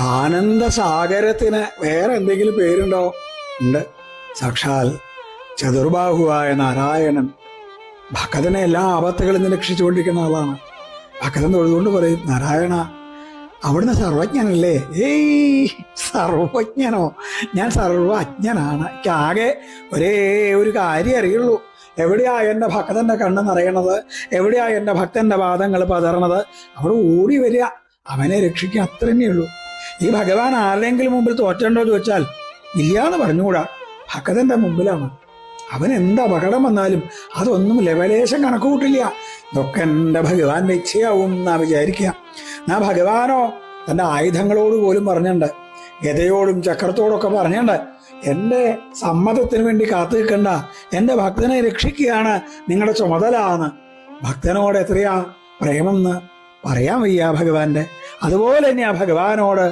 ആനന്ദസാഗരത്തിന് വേറെ എന്തെങ്കിലും പേരുണ്ടോ? ഉണ്ട്. സാക്ഷാൽ ചതുർബാഹുവായ നാരായണൻ ഭക്തനെ എല്ലാ ആപത്തുകളിൽ നിന്ന് രക്ഷിച്ചുകൊണ്ടിരിക്കുന്ന ആളാണ്. ഭക്തൻ തൊഴുതുകൊണ്ട് പറയും, നാരായണ അവിടുന്ന് സർവജ്ഞനല്ലേ? ഏയ് സർവജ്ഞനോ? ഞാൻ സർവജ്ഞനാണ്. എനിക്കാകെ ഒരേ ഒരു കാര്യം അറിയുള്ളൂ. എവിടെയാ എൻ്റെ ഭക്തന്റെ കണ്ണ് നിറയണത്, എവിടെയാ എൻ്റെ ഭക്തന്റെ പാദങ്ങൾ പതറണത്, അവിടെ ഓടി വരിക, അവനെ രക്ഷിക്കുക, അത്ര തന്നെയുള്ളൂ. ഈ ഭഗവാൻ ആരുടെയെങ്കിലും മുമ്പിൽ തോറ്റണ്ടോ ചോദിച്ചാൽ ഇല്ലാന്ന് പറഞ്ഞുകൂടാ. ഭക്തന്റെ മുമ്പിലാണ്. അവൻ എന്ത് അപകടം വന്നാലും അതൊന്നും ലെവലേശം കണക്ക് കൂട്ടില്ല. ഇതൊക്കെ എൻ്റെ ഭഗവാന്റെ ഇച്ഛയാവും എന്നാ വിചാരിക്കുക. എന്നാ ഭഗവാനോ തൻ്റെ ആയുധങ്ങളോട് പോലും പറഞ്ഞിട്ടുണ്ട്, ഗതയോടും ചക്രത്തോടൊക്കെ പറഞ്ഞിട്ടുണ്ട്, എൻ്റെ സമ്മതത്തിന് വേണ്ടി കാത്തു നിൽക്കണ്ട, എൻ്റെ ഭക്തനെ രക്ഷിക്കുകയാണ് നിങ്ങളുടെ ചുമതല. ഭക്തനോട് എത്രയാ പ്രേമെന്ന് പറയാൻ വയ്യ ഭഗവാന്റെ. അതുപോലെ തന്നെയാ ഭഗവാനോട്